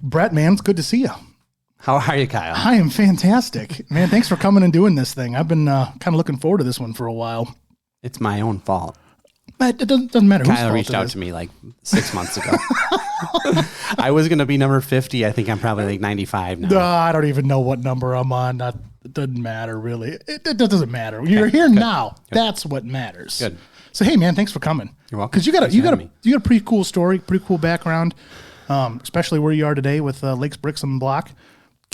Brett, man, it's good to see you. How are you, Kyle? I am fantastic. Man, thanks for coming and doing this thing. I've been kind of looking forward to this one for a while. It's my own fault. It doesn't matter whose Kyle fault reached it out is. to me like 6 months ago. I was going to be number 50. I think I'm probably like 95 now. I don't even know what number I'm on. It doesn't matter, really. It doesn't matter. You're here now. Good. That's what matters. Good. So, hey, man, thanks for coming. You're welcome. Because you got a pretty cool story, pretty cool background, especially where you are today with Lakes, Bricks, and Block.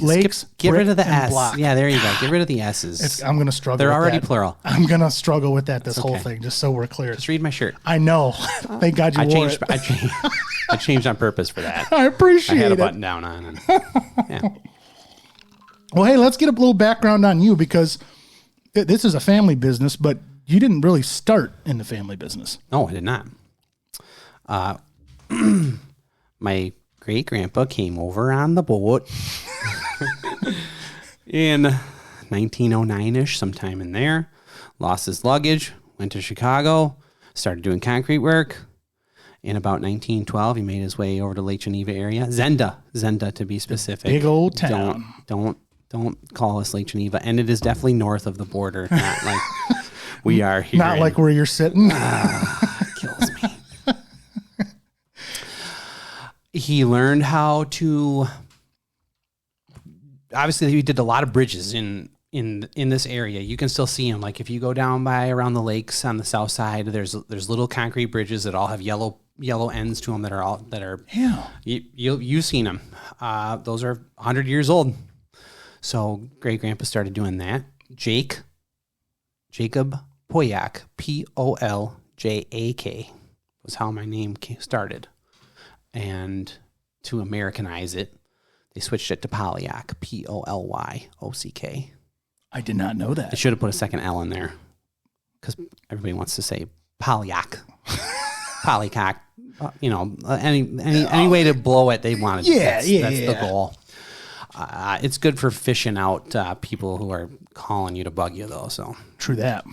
Lakes, get rid of the S. Block. Yeah, there you go. Get rid of the S's. I'm going to struggle. They're with already that. plural. I'm going to struggle with that whole thing, just so we're clear. Just read my shirt. I know. Thank God you wore it. I changed on purpose for that. I appreciate it. I had a button down on. And, yeah. Well, hey, let's get a little background on you because this is a family business, but you didn't really start in the family business. No, I did not. My great-grandpa came over on the boat in 1909-ish, sometime in there, lost his luggage, went to Chicago, started doing concrete work. In about 1912, he made his way over to Lake Geneva area. Zenda to be specific. Big old town. Don't call us Lake Geneva. And it is definitely north of the border, not like we are here. Not like where you're sitting. Kills me. He learned how to, obviously he did a lot of bridges in this area. You can still see them. Like if you go down by around the lakes on the south side, there's little concrete bridges that all have yellow ends to them that are yeah. You've seen them. Those are 100 years old. So great grandpa started doing that. Jacob Polyock, Poljak, was how my name started. And to Americanize it, they switched it to Polyock, Polyock. I did not know that. They should have put a second L in there because everybody wants to say Polyock, Polycock. Any way to blow it, they want it. That's the goal. It's good for fishing out people who are calling you to bug you, though. So true that.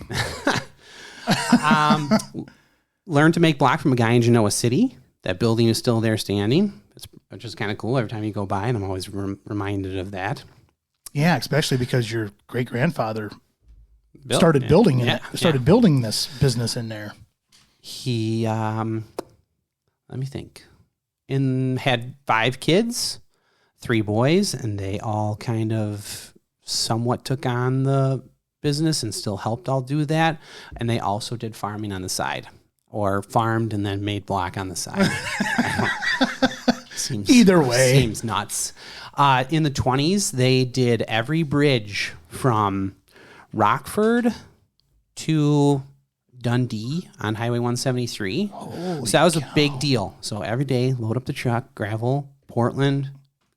Learned to make block from a guy in Genoa City. That building is still there standing. It's just kind of cool every time you go by, and I'm always reminded of that. Yeah, especially because your great-grandfather started building this business in there. He, let me think, had 5 kids, 3 boys, and they all kind of somewhat took on the business and still helped all do that. And they also did farming on the side. Or farmed and then made block on the side. Either way. Seems nuts. In the 20s, they did every bridge from Rockford to Dundee on Highway 173. So that was a big deal. So every day, load up the truck, gravel, Portland,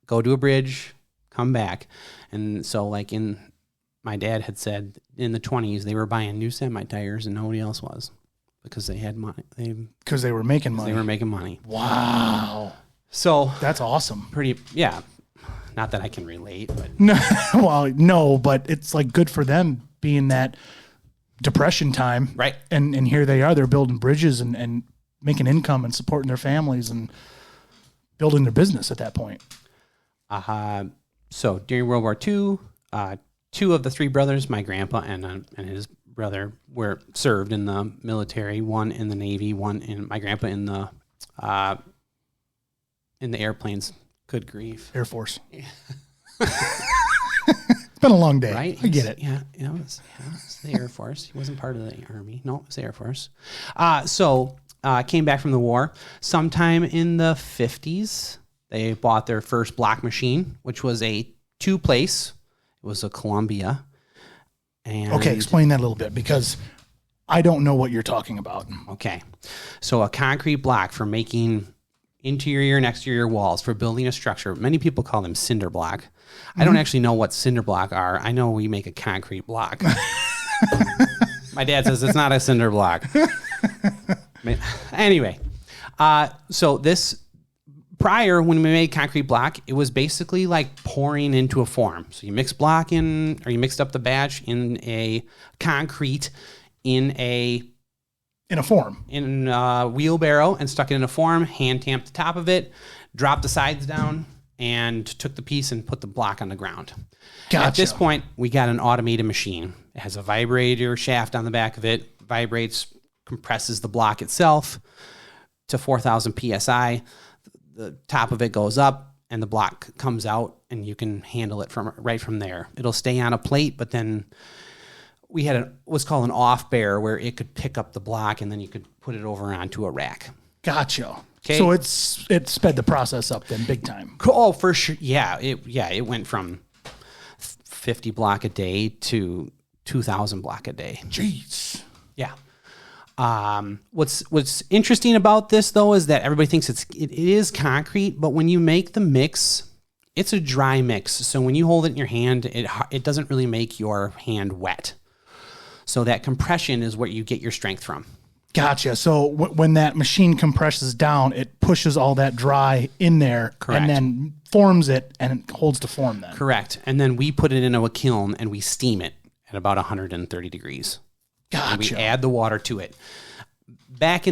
go to a bridge, come back. And so my dad had said in the 20s, they were buying new semi-tires and nobody else was. Because they had money. Because they were making money. They were making money. Wow. So that's awesome. Yeah. Not that I can relate, but no, but it's like good for them being that depression time. Right. And here they are, they're building bridges and making income and supporting their families and building their business at that point. So during World War II, 2 of the 3 brothers, my grandpa and his brother, were served in the military. 1 in the Navy, 1 in my grandpa in the airplanes. Good grief, Air Force. Yeah. It's been a long day. Right? I get it. Yeah, it was the Air Force. He wasn't part of the Army. No, it was the Air Force. So came back from the war. Sometime in the 50s, they bought their first block machine, which was a 2-place. It was a Columbia. And okay, explain that a little bit because I don't know what you're talking about. Okay. So a concrete block for making interior and exterior walls for building a structure. Many people call them cinder block. Mm-hmm. I don't actually know what cinder block are. I know we make a concrete block. My dad says it's not a cinder block. Anyway, so this prior, when we made concrete block, it was basically like pouring into a form. So you mix block in, or you mixed up the batch in a concrete in a form, in a wheelbarrow, and stuck it in a form, hand tamped the top of it, dropped the sides down, and took the piece and put the block on the ground. Gotcha. At this point, we got an automated machine. It has a vibrator shaft on the back of it, vibrates, compresses the block itself to 4,000 PSI. The top of it goes up and the block comes out, and you can handle it right from there. It'll stay on a plate, but then we had what's called an off bear where it could pick up the block and then you could put it over onto a rack. Gotcha. Okay. So it sped the process up then big time. Oh, for sure. Yeah. It went from 50 block a day to 2,000 block a day. Jeez. Yeah. What's interesting about this though is that everybody thinks it is concrete, but when you make the mix, it's a dry mix. So when you hold it in your hand, it doesn't really make your hand wet. So that compression is what you get your strength from. Gotcha. So when that machine compresses down, it pushes all that dry in there. Correct. And then forms it, and it holds to form then. Correct. And then we put it into a kiln and we steam it at about 130 degrees. Gotcha. And we add the water to it. That's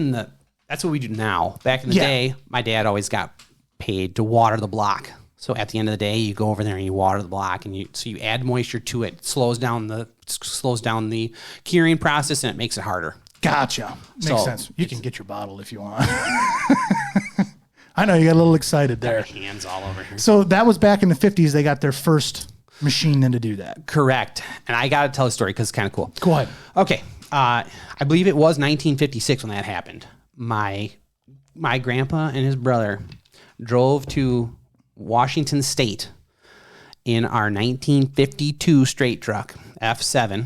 what we do now. Back in the day, my dad always got paid to water the block. So at the end of the day, you go over there and you water the block, and you add moisture to it, slows down the curing process, and it makes it harder. Gotcha. Makes sense. You can get your bottle if you want. I know you got a little excited there. Hands all over here. So that was back in the 50s. They got their first machine then to do that. Correct. And I got to tell a story because it's kind of cool. Go ahead. Okay. I believe it was 1956 when that happened. My grandpa and his brother drove to Washington State in our 1952 straight truck, F7. A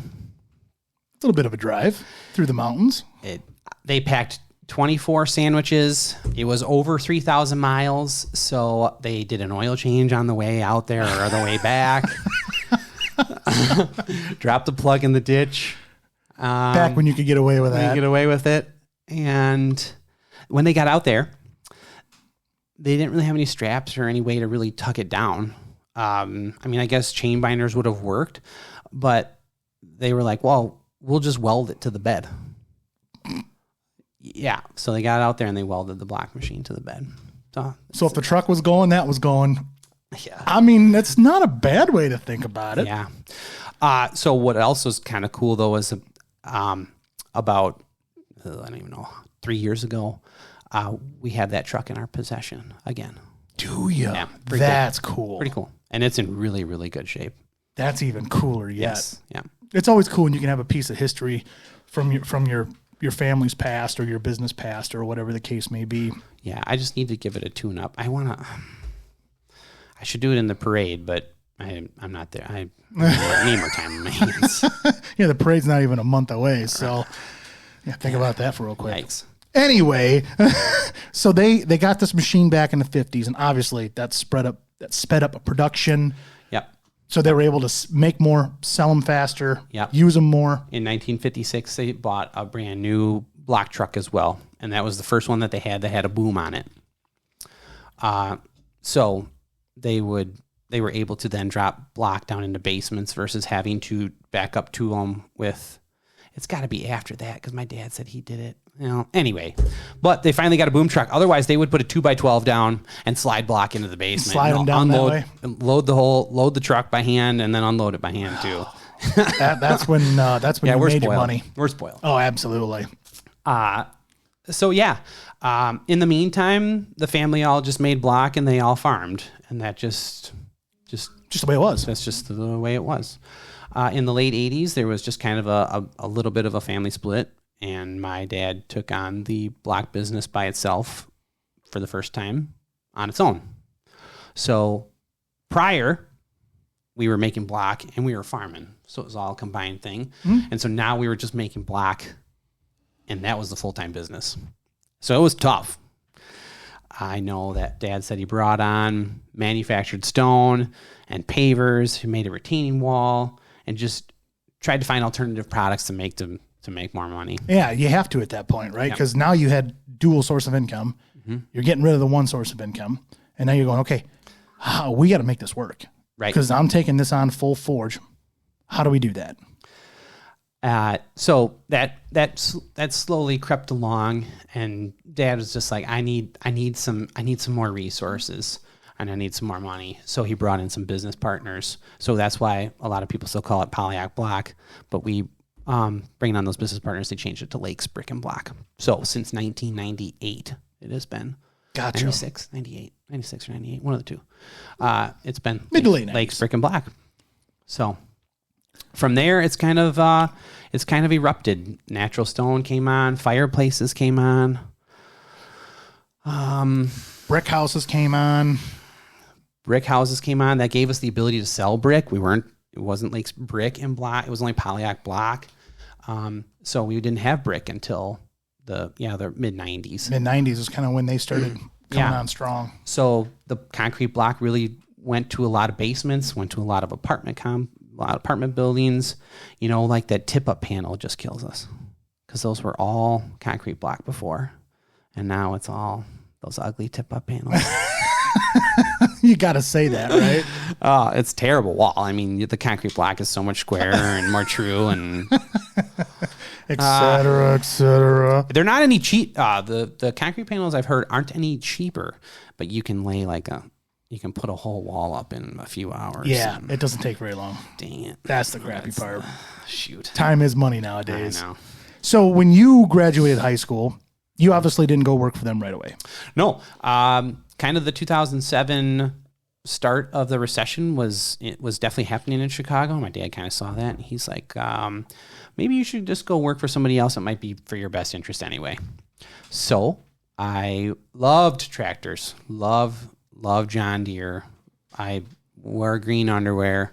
little bit of a drive through the mountains. They packed 24 sandwiches. It was over 3,000 miles, so they did an oil change on the way out there or the way back. Dropped the plug in the ditch. Back when you could get away with that. Get away with it. And when they got out there, they didn't really have any straps or any way to really tuck it down. I guess chain binders would have worked, but they were like, well, we'll just weld it to the bed. Yeah. So they got out there and they welded the block machine to the bed. So if the truck was going, that was going. Yeah. I mean, that's not a bad way to think about it. Yeah. So what else was kind of cool though is about, I don't even know, 3 years ago, we have that truck in our possession again. Do you? Yeah, that's cool. Pretty cool. And it's in really, really good shape. That's even cooler yet. Yes. Yeah. It's always cool when you can have a piece of history from your family's past or your business past or whatever the case may be. Yeah, I just need to give it a tune-up. I should do it in the parade, but I'm not there. I need more time on my hands. Yeah, the parade's not even a month away, so think about that for real quick. Yikes. Anyway, so they got this machine back in the 50s, and obviously that sped up production. Yep. So they were able to make more, sell them faster, Yep. use them more. In 1956, they bought a brand new block truck as well, and that was the first one that they had that had a boom on it. So they were able to then drop block down into basements versus having to back up to them with. It's got to be after that because my dad said he did it. Anyway, but they finally got a boom truck. Otherwise, they would put a 2x12 down and slide block into the basement. Slide them down unload, that way. Load the truck by hand, and then unload it by hand too. That's when you made your money. We're spoiled. Oh, absolutely. So yeah, in the meantime, the family all just made block and they all farmed, and that just the way it was. That's just the way it was. In the late 80s, there was just kind of a little bit of a family split, and my dad took on the block business by itself for the first time on its own. So prior, we were making block and we were farming, so it was all a combined thing. Mm-hmm. And so now we were just making block, and that was the full-time business. So it was tough. I know that Dad said he brought on manufactured stone and pavers, who made a retaining wall, and just tried to find alternative products to make more money. Yeah, you have to at that point, right? Because now you had dual source of income. Mm-hmm. You're getting rid of the one source of income, and now you're going, okay, we got to make this work, right? Because I'm taking this on full forge. How do we do that? So that slowly crept along, and Dad was just like, I need some more resources. and I need some more money. So he brought in some business partners. So that's why a lot of people still call it Polyock Block. But we bringing on those business partners, they changed it to Lakes Brick and Block. So since 1998, it has been. Gotcha. 96 or 98, one of the two. It's been Mid to late 90s. Lakes Brick and Block. So from there, it's kind of erupted. Natural Stone came on, fireplaces came on. Brick houses came on. Brick houses came on. That gave us the ability to sell brick. It wasn't Lakes Brick and Block. It was only Polyock Block. So we didn't have brick until the mid 90s. Mid 90s is kind of when they started coming on strong. So the concrete block really went to a lot of basements, went to a lot of apartment buildings. You know, like that tip up panel just kills us because those were all concrete block before, and now it's all those ugly tip up panels. You got to say that, right? Oh, it's terrible wall. I mean, the concrete block is so much squarer and more true, and et cetera, et cetera. they're not any cheap. The concrete panels I've heard aren't any cheaper, but you can lay you can put a whole wall up in a few hours. Yeah, it doesn't take very long. Dang it. That's the crappy part. Shoot. Time is money nowadays. I know. So when you graduated high school, you obviously didn't go work for them right away. No. Kind of the 2007 start of the recession was definitely happening in Chicago. My dad kind of saw that, and he's like, maybe you should just go work for somebody else. It might be for your best interest anyway. So I loved tractors, love John Deere. I wore green underwear.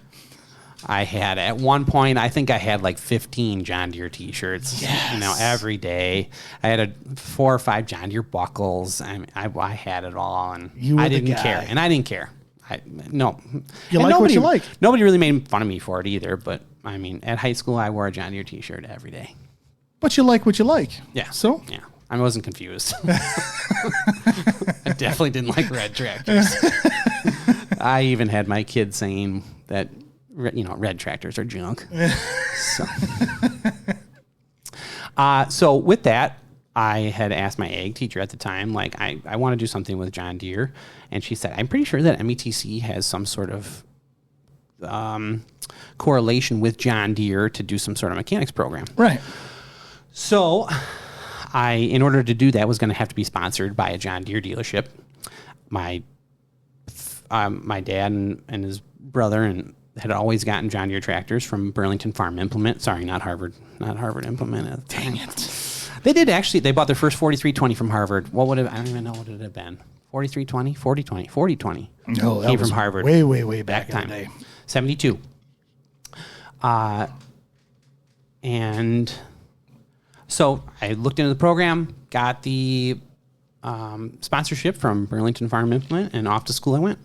I had, at one point, I think I had like 15 John Deere t-shirts, every day. I had 4 or 5 John Deere buckles. I had it all, and I didn't care. And I didn't care. You like what you like. Nobody really made fun of me for it either, but I mean, at high school, I wore a John Deere t-shirt every day. But you like what you like. Yeah. So? Yeah. I wasn't confused. I definitely didn't like red tractors. I even had my kids saying that, red tractors are junk. So with that, I had asked my ag teacher at the time, like, I want to do something with John Deere. And she said, I'm pretty sure that METC has some sort of correlation with John Deere to do some sort of mechanics program. Right. So in order to do that, was going to have to be sponsored by a John Deere dealership. My dad and his brother had always gotten John Deere tractors from Burlington Farm Implement. Sorry, not Harvard Implement. Dang it. They did actually. They bought their first 4320 from Harvard. What would it? I don't even know what it would have been. 4320, 4020, 4020. No, that came was from Harvard. Way back in the day. 72. And so I looked into the program, got the sponsorship from Burlington Farm Implement, and off to school I went.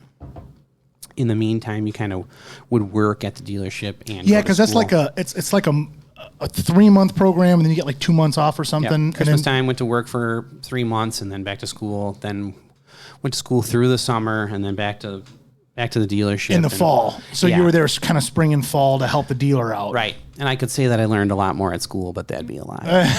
In the meantime, you kind of would work at the dealership and because that's like it's like a 3-month program, and then you get like 2 months off or something. Yep. Christmas time, went to work for 3 months, and then back to school. Then went to school through the summer, and then back to the dealership in the fall. So you were there kind of spring and fall to help the dealer out, right? And I could say that I learned a lot more at school, but that'd be a lie.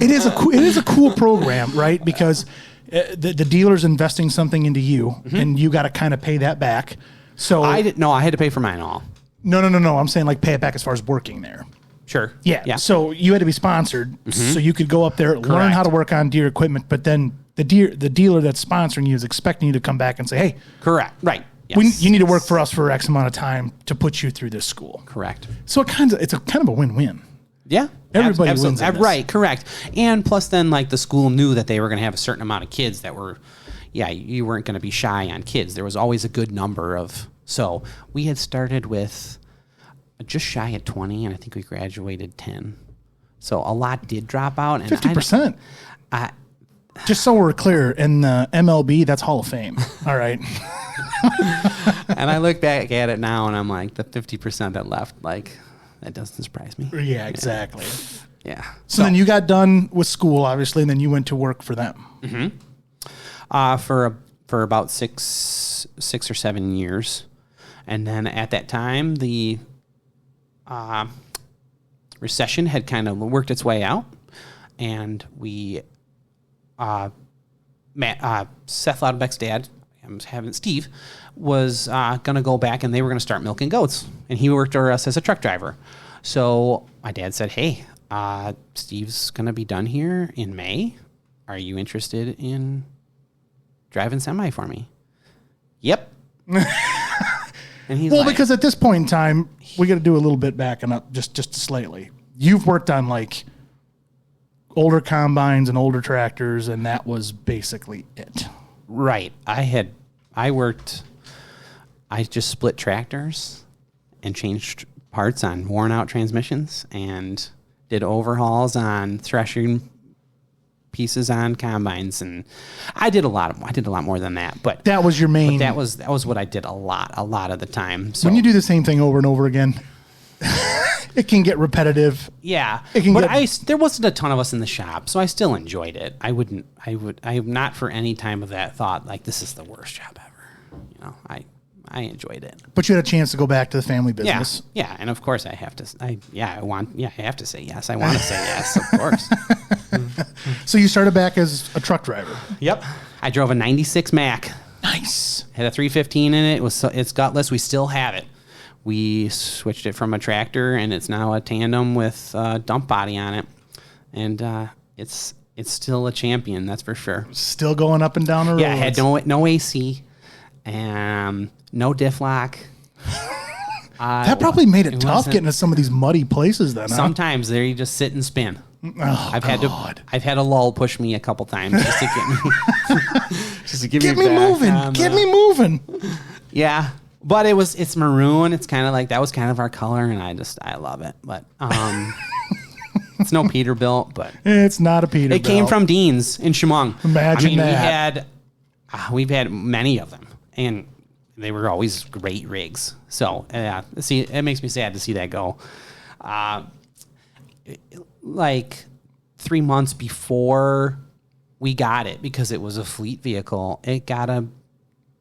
It is a cool program, right? Because the dealer's investing something into you, and you got to kind of pay that back. So I had to pay for mine all. No. I'm saying like pay it back as far as working there. Sure. Yeah. So you had to be sponsored, so you could go up there, learn how to work on Deere equipment, but then the dealer that's sponsoring you is expecting you to come back and say, hey, correct. Right. Yes. You need to work for us for X amount of time to put you through this school. Correct. So it's a kind of a win-win. Yeah. Everybody wins in this. Right, correct. And plus then, like, the school knew that they were going to have a certain amount of kids that were, you weren't going to be shy on kids. There was always a good number of, so we had started with just shy at 20, and I think we graduated 10. So a lot did drop out. And 50%. Just so we're clear, in the MLB, that's Hall of Fame. All right. And I look back at it now, and I'm like, the 50% that left, like, that doesn't surprise me. Yeah, exactly. Yeah. So then you got done with school, obviously, and then you went to work for them. Mm-hmm. For about six or 7 years. And then at that time, the recession had kind of worked its way out, and we Seth Loudbeck's dad, Steve was going to go back and they were going to start milking goats. And he worked for us as a truck driver. So my dad said, hey, Steve's going to be done here in May. Are you interested in driving semi for me? Yep. And he's well, because at this point in time, we got to do a little bit backing up just slightly. You've worked on like older combines and older tractors, and that was basically it. Right. I just split tractors and changed parts on worn out transmissions and did overhauls on threshing pieces on combines, and I did a lot more than that, but that was your main. That was what I did a lot of the time. So when you do the same thing over and over again, it can get repetitive. Yeah, but there wasn't a ton of us in the shop, so I still enjoyed it. I have not for any time of that thought like this is the worst job ever. You know, I enjoyed it. But you had a chance to go back to the family business. Yeah, and of course I have to. I have to say yes. I want to say yes, of course. So you started back as a truck driver. Yep, I drove a '96 Mack. Nice. Had a 315 in it. It's gutless. We still have it. We switched it from a tractor, and it's now a tandem with a dump body on it, and it's still a champion. That's for sure. Still going up and down the road. Yeah, I had no AC, and no diff lock. That probably made it tough getting to some of these muddy places. Then sometimes there you just sit and spin. Oh, I've had a lull push me a couple times just to get me just to get me moving. Get me moving. Yeah, but it's maroon. It's kind of like that was kind of our color, and I love it. But it's no Peterbilt, but it's not a Peterbilt. It came from Dean's in Chemung. Imagine that. We've had many of them, and they were always great rigs. So see, it makes me sad to see that go. Like 3 months before we got it, because it was a fleet vehicle, it got a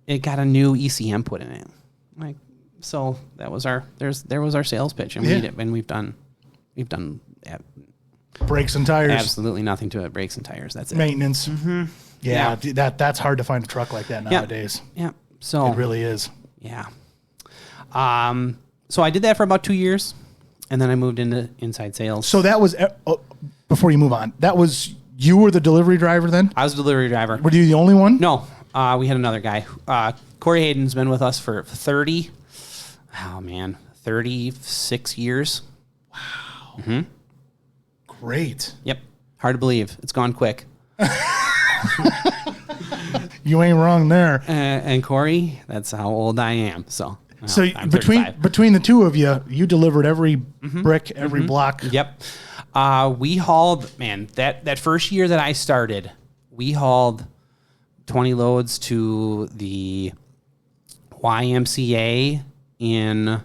new ECM put in it. Like, so that was our sales pitch, and we've done brakes and tires. Absolutely nothing to it. Brakes and tires. That's it. Maintenance. Mm-hmm. Yeah, that's hard to find a truck like that nowadays. Yeah. So it really is. Yeah. So I did that for about 2 years, and then I moved into inside sales. So that was before you move on. You were the delivery driver then? I was a delivery driver. Were you the only one? No. We had another guy. Corey Hayden's been with us for 36 years. Wow. Mm-hmm. Great. Yep. Hard to believe. It's gone quick. You ain't wrong there. And Corey, that's how old I am. So I'm between the two of you, you delivered every brick, every block. Yep. We hauled, that first year that I started, we hauled 20 loads to the YMCA in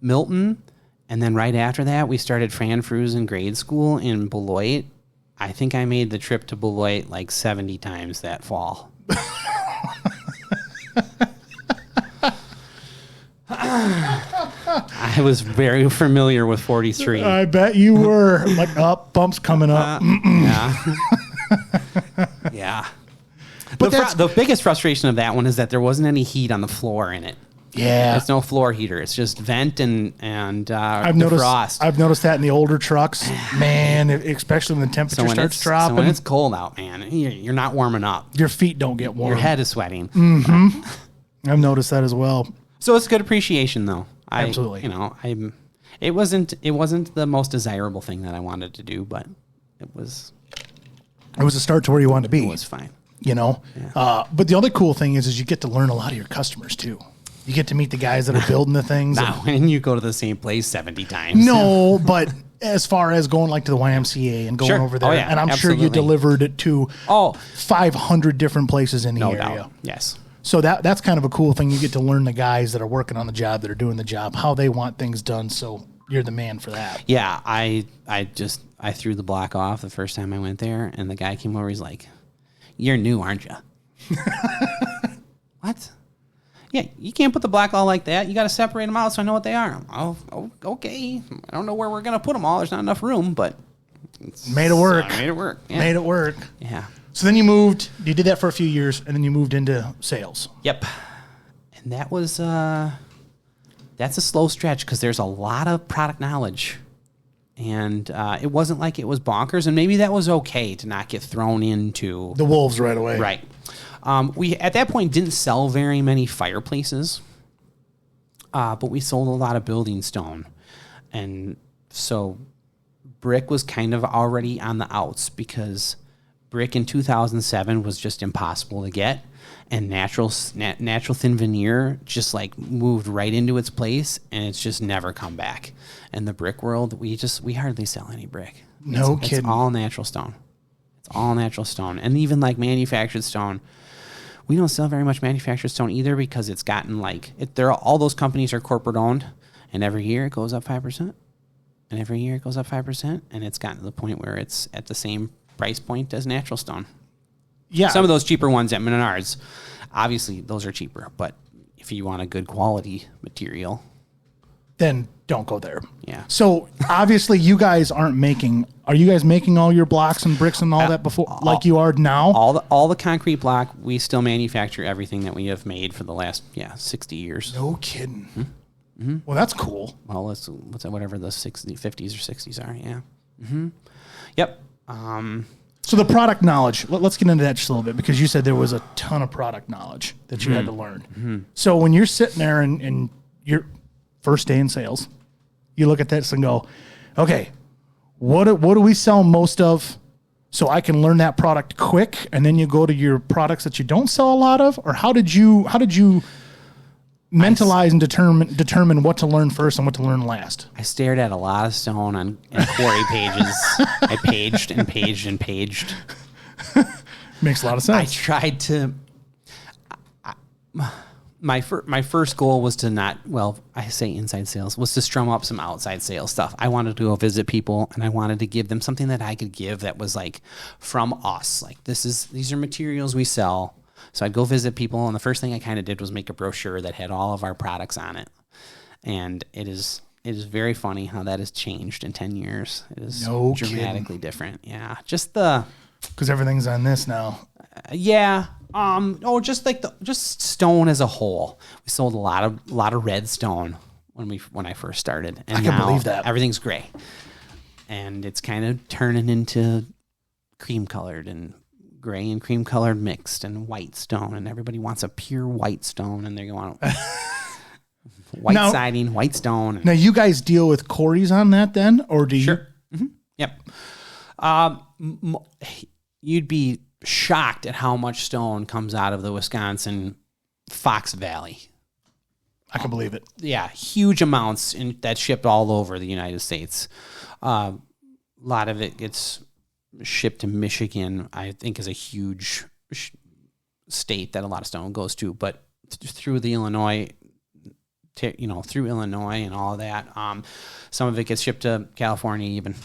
Milton. And then right after that, we started Fran Frusen grade school in Beloit. I think I made the trip to Beloit like 70 times that fall. I was very familiar with 43. I bet you were. Like, bumps coming up. Yeah. Yeah. But the biggest frustration of that one is that there wasn't any heat on the floor in it. Yeah. It's no floor heater. It's just vent and I've defrost. I've noticed that in the older trucks. Man, especially when the temperature starts dropping. So when it's cold out, man, you're not warming up. Your feet don't get warm. Your head is sweating. Mm-hmm. I've noticed that as well. So it's good appreciation, though. Absolutely. It wasn't the most desirable thing that I wanted to do, but it was. It was a start to where you wanted to be. It was fine. Yeah. But the other cool thing is you get to learn a lot of your customers too. You get to meet the guys that are building the things. Not when you go to the same place 70 times. No, but as far as going like to the YMCA and going over there, and I'm sure you delivered it to 500 different places in the area. No doubt. Yes. So that's kind of a cool thing. You get to learn the guys that are working on the job, that are doing the job, how they want things done. So you're the man for that. Yeah, I threw the block off the first time I went there, and the guy came over. He's like, "You're new, aren't you?" What? Yeah, you can't put the black all like that. You got to separate them out so I know what they are. Oh, okay. I don't know where we're going to put them all. There's not enough room, but made it work. Made it work. Yeah. Made it work. Yeah. So then you did that for a few years, and then you moved into sales. Yep. And that was, that's a slow stretch because there's a lot of product knowledge. And it wasn't like it was bonkers, and maybe that was okay to not get thrown into the wolves right away. Right. We, at that point, didn't sell very many fireplaces, but we sold a lot of building stone. And so brick was kind of already on the outs because brick in 2007 was just impossible to get, and natural thin veneer just like moved right into its place, and it's just never come back. In the brick world, we hardly sell any brick. No kidding. It's all natural stone. It's all natural stone, and even like manufactured stone, we don't sell very much manufactured stone either because it's gotten like all those companies are corporate owned, and every year it goes up 5%, and every year it goes up 5%, and it's gotten to the point where it's at the same price point as natural stone. Yeah. Some of those cheaper ones at Menards, obviously those are cheaper, but if you want a good quality material, then don't go there. Yeah. So obviously are you guys making all your blocks and bricks and all that before like you are now? All the concrete block, we still manufacture everything that we have made for the last 60 years. No kidding. Mm-hmm. Well, that's cool. Well, what's that, whatever the 50s or 60s are, yeah. Mm-hmm. Yep. So the product knowledge, let's get into that just a little bit, because you said there was a ton of product knowledge that you had to learn. Mm-hmm. So when you're sitting there and your first day in sales, you look at this and go, okay, what do we sell most of so I can learn that product quick, and then you go to your products that you don't sell a lot of? Or how did you mentalize and determine what to learn first and what to learn last? I stared at a lot of stone on quarry pages. I paged and paged and paged. Makes a lot of sense. I tried to. My first goal was to not. Well, I say inside sales was to strum up some outside sales stuff. I wanted to go visit people, and I wanted to give them something that I could give that was like from us. Like these are materials we sell. So I'd go visit people, and the first thing I kind of did was make a brochure that had all of our products on it. And it is very funny how that has changed in 10 years. It is dramatically different. Yeah. Because everything's on this now. Yeah. Just stone as a whole. We sold a lot of red stone when I first started. And I can believe that. Everything's gray. And it's kind of turning into cream colored and gray and cream colored mixed and white stone, and everybody wants a pure white stone, and they're going white siding, white stone. Now you guys deal with quarries on that then, or do you? Sure. Mm-hmm. Yep. You'd be shocked at how much stone comes out of the Wisconsin Fox Valley. I can believe it. Yeah, huge amounts that's shipped all over the United States. A lot of it gets shipped to Michigan, I think, is a huge state that a lot of stone goes to, but through the Illinois, through Illinois and all of that, some of it gets shipped to California even.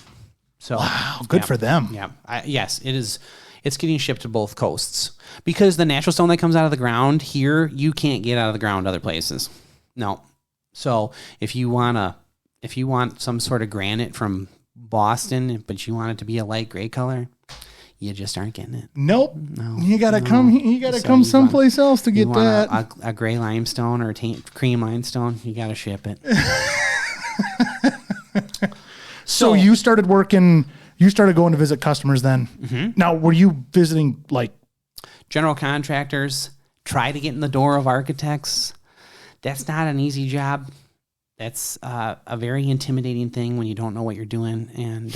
So wow, good for them. Yeah, yes, it is. It's getting shipped to both coasts because the natural stone that comes out of the ground here, you can't get out of the ground other places. No. So if you want some sort of granite from Boston, but you want it to be a light gray color, you just aren't getting it. Nope. No. You gotta come someplace else to get that. A gray limestone or cream limestone, you gotta ship it. So you started going to visit customers then. Mm-hmm. Now, were you visiting like general contractors? Try to get in the door of architects. That's not an easy job. That's a very intimidating thing when you don't know what you're doing, and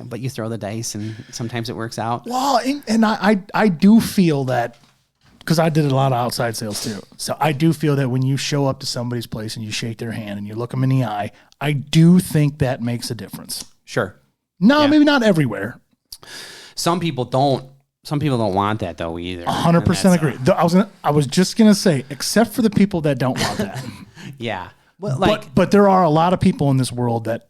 but you throw the dice, and sometimes it works out. Well, and I do feel that, because I did a lot of outside sales too. So I do feel that when you show up to somebody's place and you shake their hand and you look them in the eye, I do think that makes a difference. Sure. No, maybe not everywhere. Some people don't. Some people don't want that though either. 100% agree. I was just gonna say, except for the people that don't want that. Yeah. But there are a lot of people in this world that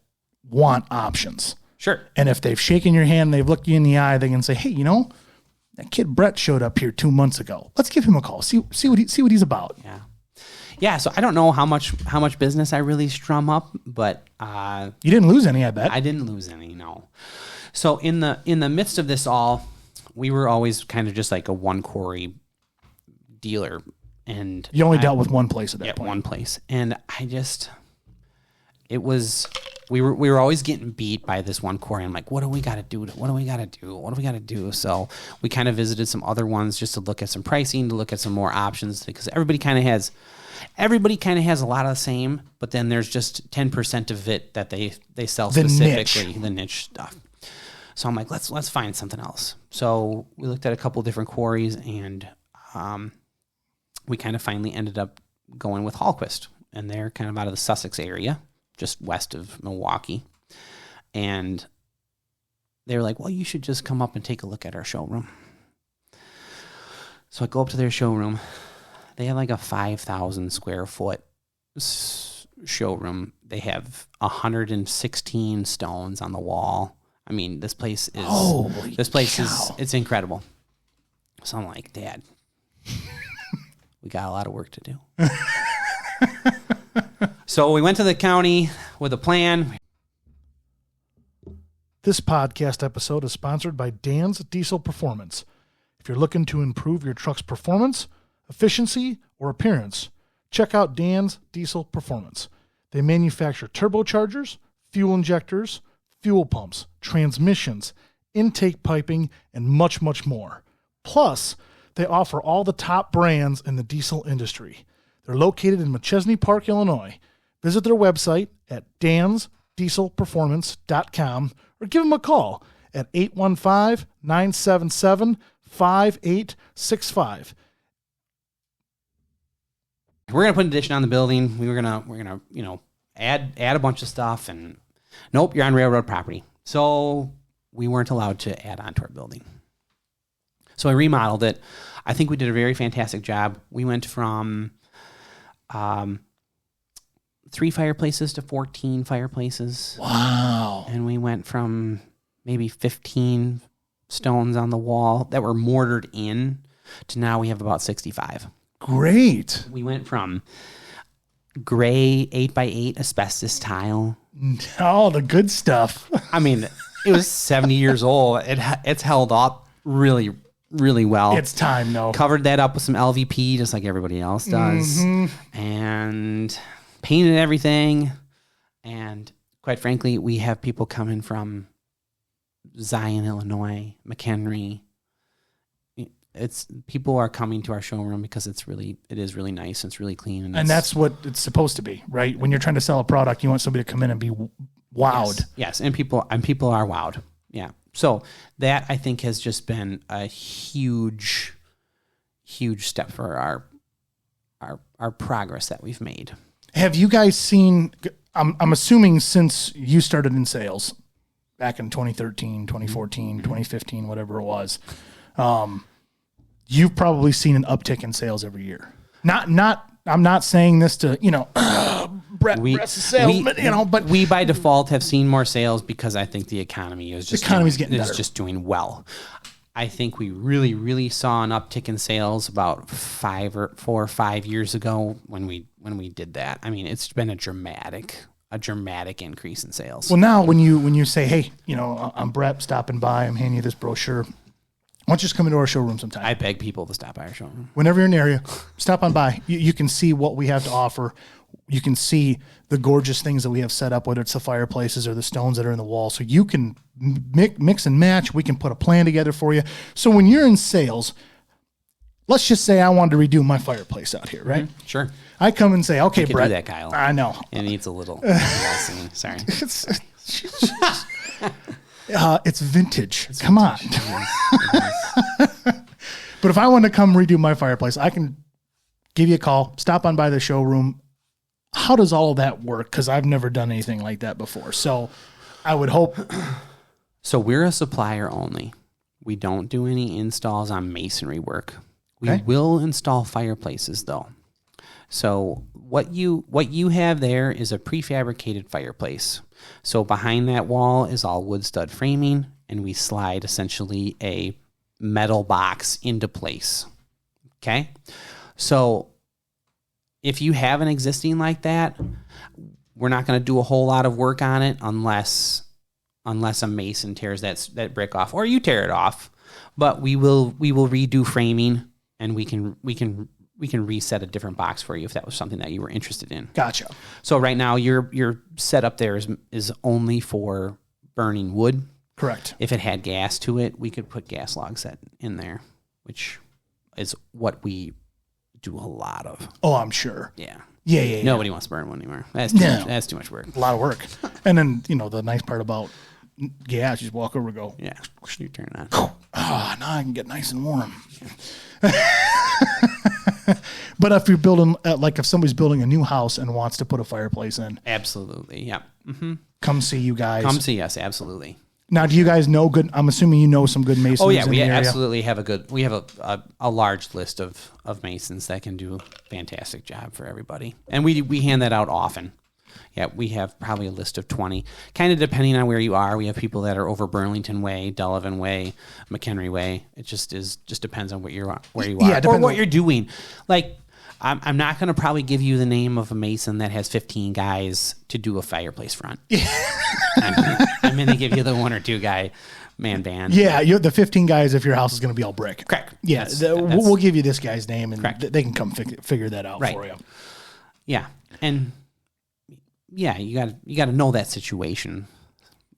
want options. Sure. And if they've shaken your hand, they've looked you in the eye, they can say, hey, that kid Brett showed up here 2 months ago. Let's give him a call. See what he's about. Yeah. Yeah. So I don't know how much business I really strum up, but you didn't lose any, I bet. I didn't lose any, no. So in the midst of this all, we were always kind of just like a one quarry dealer, and You only dealt with one place at that at point. one place, and we were always getting beat by this one quarry. I'm like, what do we got to do? What do we got to do? What do we got to do? So we kind of visited some other ones just to look at some pricing, to look at some more options, because everybody kind of has a lot of the same, but then there's just 10% of it that they sell specifically, the niche stuff. So I'm like, let's find something else. So we looked at a couple different quarries, and we kind of finally ended up going with Hallquist, and they're kind of out of the Sussex area, just west of Milwaukee. And they were like, well, you should just come up and take a look at our showroom. So I go up to their showroom. They have like a 5,000 square foot showroom. They have 116 stones on the wall. I mean, this place is it's incredible. So I'm like, Dad, we got a lot of work to do. So we went to the county with a plan. This podcast episode is sponsored by Dan's Diesel Performance. If you're looking to improve your truck's performance, efficiency, or appearance, check out Dan's Diesel Performance. They manufacture turbochargers, fuel injectors, fuel pumps, transmissions, intake piping, and much, much more. Plus, they offer all the top brands in the diesel industry. They're located in Machesney Park, Illinois. Visit their website at dansdieselperformance.com or give them a call at 815-977-5865. We're gonna put an addition on the building. We're gonna add a bunch of stuff, and nope, you're on railroad property. So we weren't allowed to add on to our building. So I remodeled it. I think we did a very fantastic job. We went from 3 fireplaces to 14 fireplaces. Wow. And we went from maybe 15 stones on the wall that were mortared in to now we have about 65. Great. We went from gray 8x8 asbestos tile. Oh, the good stuff. I mean, it was 70 years old. It's held up really, really well. It's time, though. Covered that up with some LVP, just like everybody else does, and painted everything. And quite frankly, we have people coming from Zion, Illinois, McHenry. People are coming to our showroom because it is really nice and it's really clean, and that's what it's supposed to be, right? When you're trying to sell a product, you want somebody to come in and be wowed. Yes, and people are wowed. Yeah. So that, I think, has just been a huge, huge step for our progress that we've made. Have you guys seen, I'm assuming since you started in sales back in 2013, 2014, 2015, whatever it was, you've probably seen an uptick in sales every year. I'm not saying this to, Brett's a salesman, but we by default have seen more sales because I think the economy is just getting better. Just doing well. I think we really, really saw an uptick in sales about 4 or 5 years ago when we did that. I mean, it's been a dramatic increase in sales. Well, now when you say, hey, I'm Brett stopping by, I'm handing you this brochure. Why don't you just come into our showroom sometime? I beg people to stop by our showroom. Whenever you're in the area, stop on by. You can see what we have to offer. You can see the gorgeous things that we have set up, whether it's the fireplaces or the stones that are in the wall. So you can mix and match. We can put a plan together for you. So when you're in sales, let's just say I wanted to redo my fireplace out here, right? Mm-hmm. Sure. I come and say, okay, you can Brett. Do that, Kyle. I know. It needs a little dressing. Sorry. It's vintage. Come on. But if I want to come redo my fireplace, I can give you a call, stop on by the showroom. How does all of that work? Because I've never done anything like that before. So I would hope. So we're a supplier only. We don't do any installs on masonry work. We will install fireplaces, though. So what you have there is a prefabricated fireplace. So behind that wall is all wood stud framing, and we slide essentially a metal box into place. Okay? So if you have an existing like that, we're not going to do a whole lot of work on it unless unless a mason tears that brick off, or you tear it off. But we will redo framing, and we can reset a different box for you if that was something that you were interested in. Gotcha. So right now your setup there is only for burning wood. Correct. If it had gas to it, we could put gas logs in there, which is what we do a lot of. Oh, I'm sure. Yeah. Yeah. Nobody wants to burn one anymore. That's too much work. A lot of work. And then, the nice part about gas, you just walk over and go, yeah, you turn it on. Oh, now I can get nice and warm. But if you're building, if somebody's building a new house and wants to put a fireplace in. Absolutely, yeah. Mm-hmm. Come see you guys. Come see us, absolutely. Now, do you guys know I'm assuming you know some good masons. Oh, yeah, in we the area? absolutely have a large list of masons that can do a fantastic job for everybody. And we hand that out often. Yeah, we have probably a list of 20, kind of depending on where you are. We have people that are over Burlington Way, Delavan Way, McHenry Way. It just depends on where you are or what you're doing. Like, I'm not going to probably give you the name of a mason that has 15 guys to do a fireplace front. Yeah. I'm going to give you the 1 or 2 guy man band. Yeah, you're the 15 guys if your house is going to be all brick. Correct. Yeah, we'll give you this guy's name, and they can come figure that out for you. Yeah, and yeah, you got to know that situation.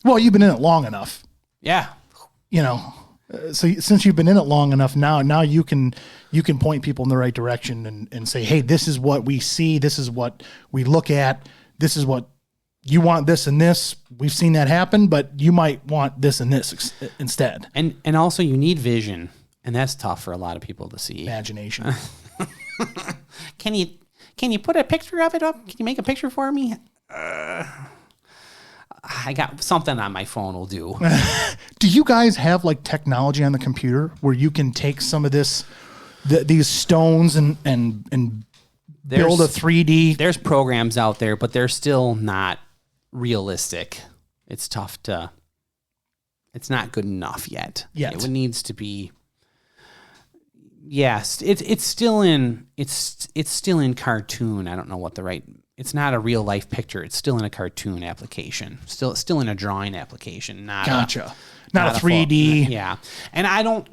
Well, you've been in it long enough. Yeah. So since you've been in it long enough, now you can point people in the right direction and say, hey, this is what we see. This is what we look at. This is what you want, this and this. We've seen that happen, but you might want this and this instead. And also you need vision, and that's tough for a lot of people to see. Imagination. Can you put a picture of it up? Can you make a picture for me? I got something on my phone will do. Do you guys have technology on the computer where you can take some of these stones and build a 3D? There's programs out there, but they're still not realistic. It's tough to. It's not good enough yet. It needs to be. Yes, it's still in cartoon. I don't know what the right. It's not a real life picture. It's still in a cartoon application. Still in a drawing application. Not not a 3D. Yeah, and I don't.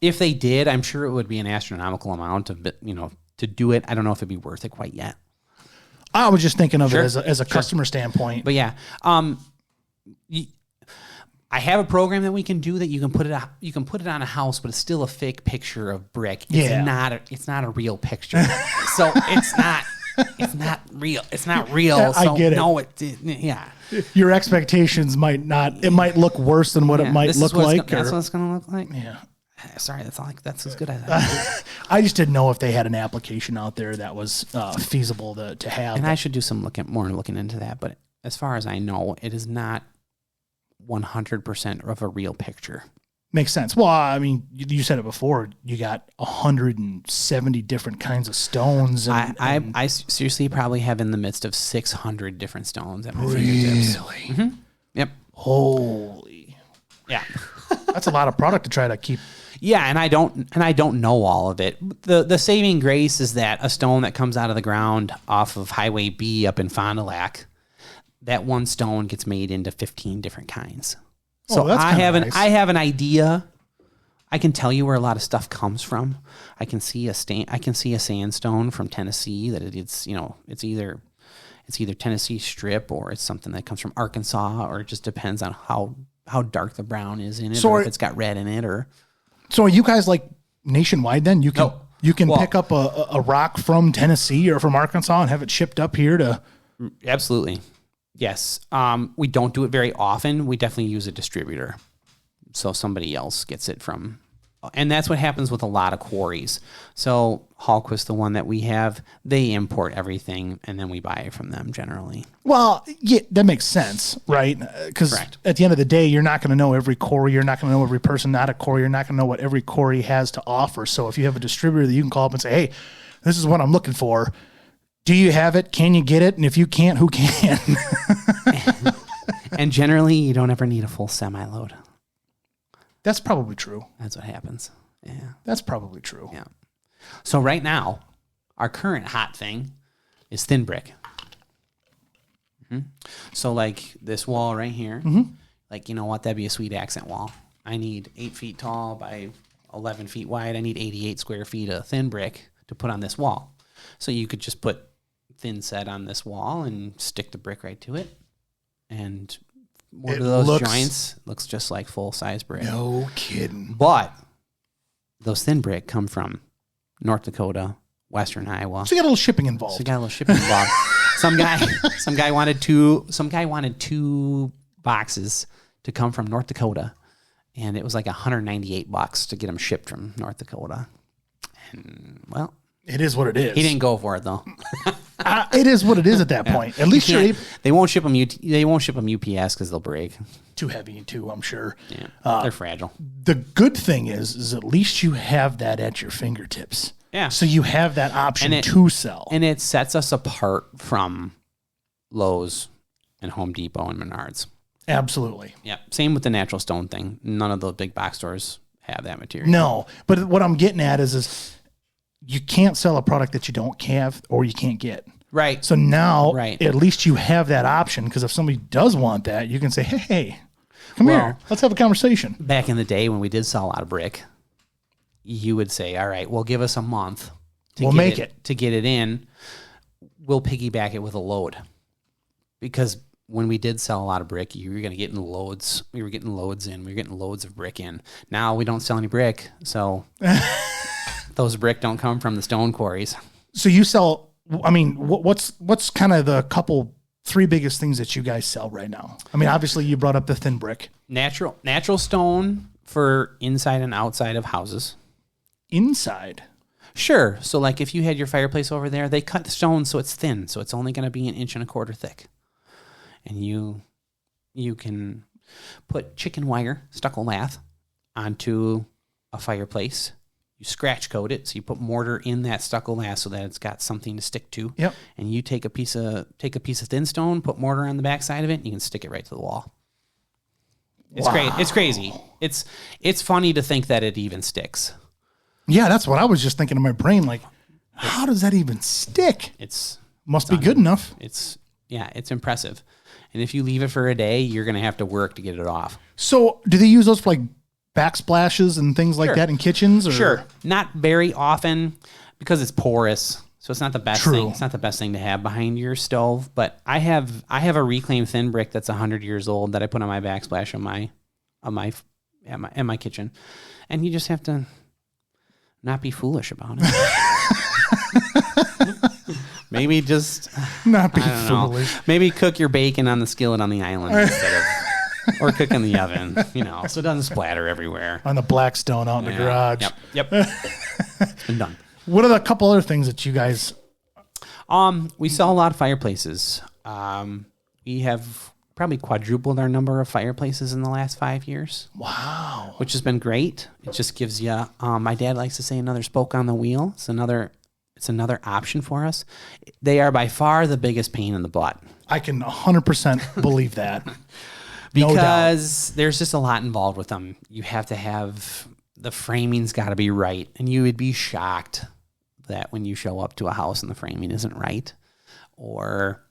If they did, I'm sure it would be an astronomical amount of to do it. I don't know if it'd be worth it quite yet. I was just thinking of it as a customer standpoint. But yeah, I have a program that we can do that you can put it on a house, but it's still a fake picture of brick. It's not a real picture. So it's not real. It's not real. So I get it. No, yeah. Your expectations might not. It might look worse than what it might look like. That's what it's going to look like. Yeah. Sorry, that's as good as that. I just didn't know if they had an application out there that was feasible to have. And I should do some looking into that. But as far as I know, it is not 100% of a real picture. Makes sense. Well, I mean, you said it before. You got 170 different kinds of stones. I seriously probably have in the midst of 600 different stones at my fingertips. Really? Mm-hmm. Yep. Holy. Yeah. That's a lot of product to try to keep. Yeah, and I don't know all of it. The saving grace is that a stone that comes out of the ground off of Highway B up in Fond du Lac, that one stone gets made into 15 different kinds. So that's I have an idea. I can tell you where a lot of stuff comes from. I can see a sandstone from Tennessee that it's either Tennessee strip or it's something that comes from Arkansas, or it just depends on how dark the brown is in it, or if it's got red in it, or. So are you guys nationwide then? You can pick up a rock from Tennessee or from Arkansas and have it shipped up here to. Absolutely. Yes. We don't do it very often. We definitely use a distributor. So somebody else gets it from. And that's what happens with a lot of quarries. So Hallquist, the one that we have, they import everything and then we buy it from them generally. Well, yeah, that makes sense, right? Because at the end of the day, you're not going to know every quarry. You're not going to know every person at a quarry. You're not going to know what every quarry has to offer. So if you have a distributor that you can call up and say, hey, this is what I'm looking for. Do you have it? Can you get it? And if you can't, who can? And generally, you don't ever need a full semi-load. That's probably true. That's what happens. Yeah. That's probably true. Yeah. So right now, our current hot thing is thin brick. So like this wall right here, like, you know what? That'd be a sweet accent wall. I need 8 feet tall by 11 feet wide. I need 88 square feet of thin brick to put on this wall. So you could just put thin set on this wall and stick the brick right to it. And one of those joints looks just like full-size brick. No kidding. But those thin brick come from North Dakota, Western Iowa. So you got a little shipping involved. Some guy wanted two boxes to come from North Dakota, and it was like $198 to get them shipped from North Dakota. And well, it is what it is. He didn't go for it though. It is what it is at that point. At least they won't ship them. They won't ship them UPS because they'll break. Too heavy too, I'm sure. Yeah, they're fragile. The good thing is at least you have that at your fingertips. Yeah. So you have that option to sell. And it sets us apart from Lowe's and Home Depot and Menards. Absolutely. Yeah. Same with the natural stone thing. None of the big box stores have that material. No. But what I'm getting at is you can't sell a product that you don't have or you can't get. Right. So now at least you have that option, because if somebody does want that, you can say, hey, come here. Let's have a conversation. Back in the day when we did sell a lot of brick, you would say, all right, well, give us a month to get it in. We'll piggyback it with a load. Because when we did sell a lot of brick, you were going to get in loads. We were getting loads in. We were getting loads of brick in. Now we don't sell any brick, so those brick don't come from the stone quarries. So you sell, I mean, what's kind of the three biggest things that you guys sell right now? I mean, obviously you brought up the thin brick. Natural stone for inside and outside of houses. Inside? Sure. So like if you had your fireplace over there, they cut the stone so it's thin, so it's only going to be 1.25 inches thick. And you can put chicken wire stucco lath onto a fireplace. You scratch coat it, so you put mortar in that stucco lath so that it's got something to stick to. Yep. And you take a piece of thin stone, put mortar on the back side of it, and you can stick it right to the wall. It's great. It's crazy. It's funny to think that it even sticks. Yeah, that's what I was just thinking in my brain. Like, how does that even stick? Must be good enough. It's impressive. And if you leave it for a day, you're going to have to work to get it off. So do they use those for like backsplashes and things like that in kitchens? Or? Sure. Not very often because it's porous. So it's not the best thing. It's not the best thing to have behind your stove. But I have a reclaimed thin brick that's 100 years old that I put on my backsplash in my kitchen. And you just have to not be foolish about it. Maybe just not be foolish. Maybe cook your bacon on the skillet on the island instead of, or cook in the oven, so it doesn't splatter everywhere. On the Blackstone out in the garage. Yep. It's been done. What are the couple other things that you guys? We sell a lot of fireplaces. We have probably quadrupled our number of fireplaces in the last 5 years. Wow. Which has been great. It just gives you, my dad likes to say, another spoke on the wheel. It's another option for us. They are by far the biggest pain in the butt. I can 100% believe that. Because there's just a lot involved with them. You have to have, the framing's got to be right. And you would be shocked that when you show up to a house and the framing isn't right, or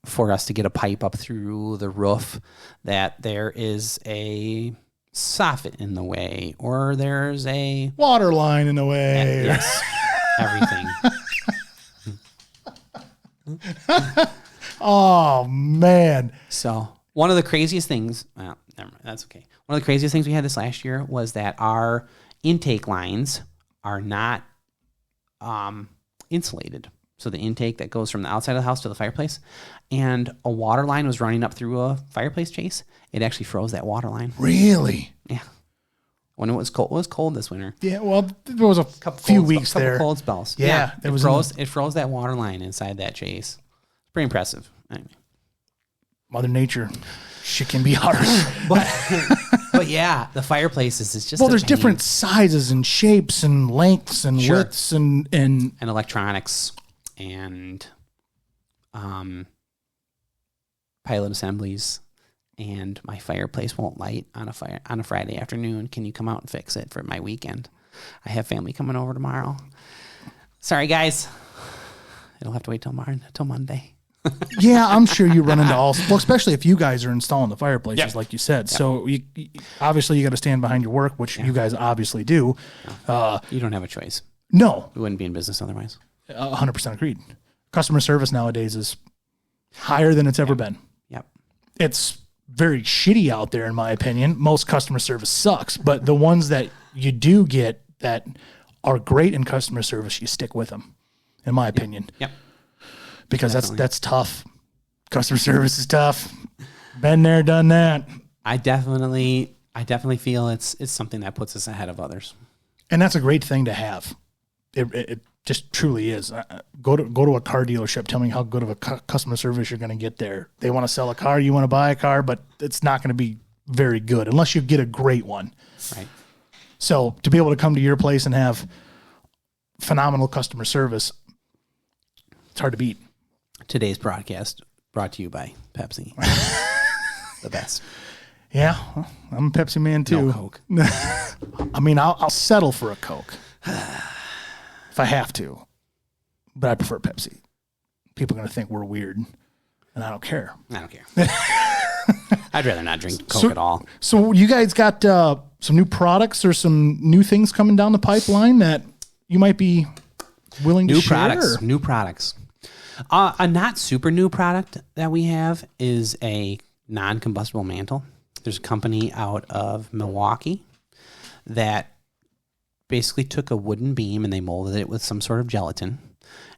for us to get a pipe up through the roof, that there is a soffit in the way, or there's a water line in the way. Yes. Everything. Oh, man. So one of the craziest things, well, never mind, that's okay. One of the craziest things we had this last year was that our intake lines are not insulated. So the intake that goes from the outside of the house to the fireplace, and a water line was running up through a fireplace chase. It actually froze that water line. Really? Yeah. When it was cold this winter. Yeah, well, there was a few weeks there. Couple cold spells. Yeah, it froze that water line inside that chase. It's pretty impressive. Anyway. Mother Nature, she can be harsh. But yeah, the fireplaces is just there's different sizes and shapes and lengths and widths and electronics and pilot assemblies. And my fireplace won't light on a Friday afternoon. Can you come out and fix it for my weekend? I have family coming over tomorrow. Sorry, guys. It'll have to wait till Monday. Yeah, I'm sure you run into all, well, especially if you guys are installing the fireplaces, Yep. like you said. Yep. So obviously you got to stand behind your work, which you guys obviously do. You don't have a choice. No. We wouldn't be in business otherwise. 100% agreed. Customer service nowadays is higher than it's ever been. Yep. It's very shitty out there, in my opinion. Most customer service sucks, but the ones that you do get that are great in customer service, you stick with them, in my opinion. Yep. Because that's tough. Customer service is tough. Been there, done that. I definitely feel it's something that puts us ahead of others. And that's a great thing to have. It just truly is. Go to a car dealership. Tell me how good of a customer service you're going to get there. They want to sell a car, you want to buy a car, but it's not going to be very good unless you get a great one. Right. So to be able to come to your place and have phenomenal customer service, it's hard to beat. Today's broadcast brought to you by Pepsi. The best. Yeah, I'm a Pepsi man too. No Coke. I mean, I'll settle for a Coke if I have to, but I prefer Pepsi. People are going to think we're weird, and I don't care. I don't care. I'd rather not drink Coke at all. So you guys got some new products or some new things coming down the pipeline that you might be willing to share? New products. A not super new product that we have is a non-combustible mantle. There's a company out of Milwaukee that basically took a wooden beam and they molded it with some sort of gelatin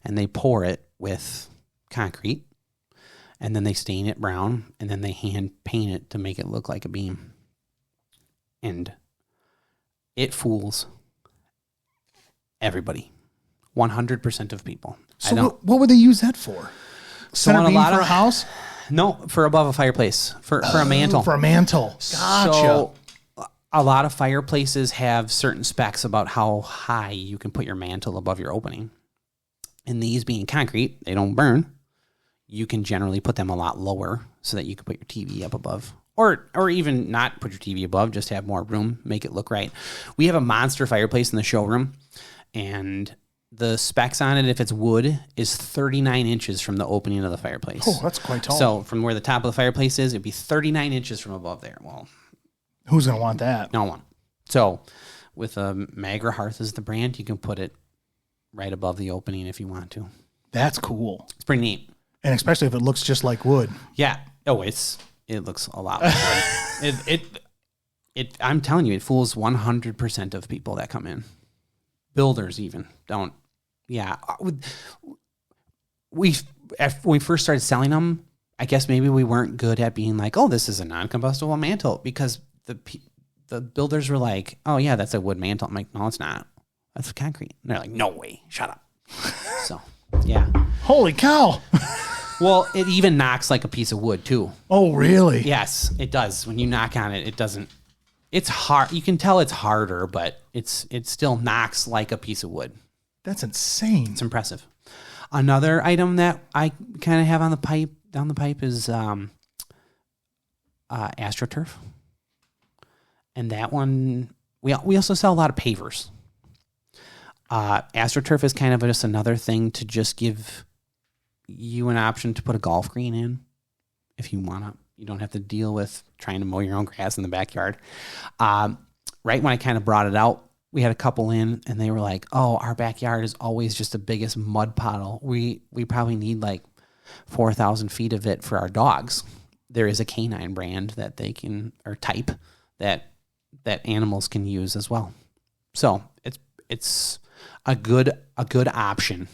and they pour it with concrete and then they stain it brown and then they hand paint it to make it look like a beam. And it fools everybody. 100% of people. So what would they use that for? Center beam for a house? No, for above a fireplace, for a mantle. For a mantle. Gotcha. So a lot of fireplaces have certain specs about how high you can put your mantle above your opening. And these being concrete, they don't burn. You can generally put them a lot lower so that you can put your TV up above. Or even not put your TV above, just have more room, make it look right. We have a monster fireplace in the showroom, and the specs on it, if it's wood, is 39 inches from the opening of the fireplace. Oh, that's quite tall. So from where the top of the fireplace is, it'd be 39 inches from above there. Well, who's going to want that? No one. So with a Magra Hearth as the brand, you can put it right above the opening if you want to. That's cool. It's pretty neat. And especially if it looks just like wood. Yeah. Oh, it looks a lot like wood. I'm telling you, it fools 100% of people that come in. Builders even don't. Yeah. If we first started selling them, I guess maybe we weren't good at being like, oh, this is a non-combustible mantle, because the builders were like, oh yeah, that's a wood mantle. I'm like, no, it's not. That's concrete. And they're like, no way. Shut up. So, yeah. Holy cow. Well, it even knocks like a piece of wood too. Oh, really? Yes, it does. When you knock on it, it doesn't. It's hard. You can tell it's harder, but it still knocks like a piece of wood. That's insane. It's impressive. Another item that I kind of have down the pipe is AstroTurf, and that one we also sell a lot of pavers. AstroTurf is kind of just another thing to just give you an option to put a golf green in if you want to. You don't have to deal with trying to mow your own grass in the backyard. Right when I kind of brought it out, we had a couple in and they were like, oh, our backyard is always just the biggest mud puddle. We probably need like 4,000 feet of it for our dogs. There is a canine brand that they can, or type that animals can use as well. So it's a good option.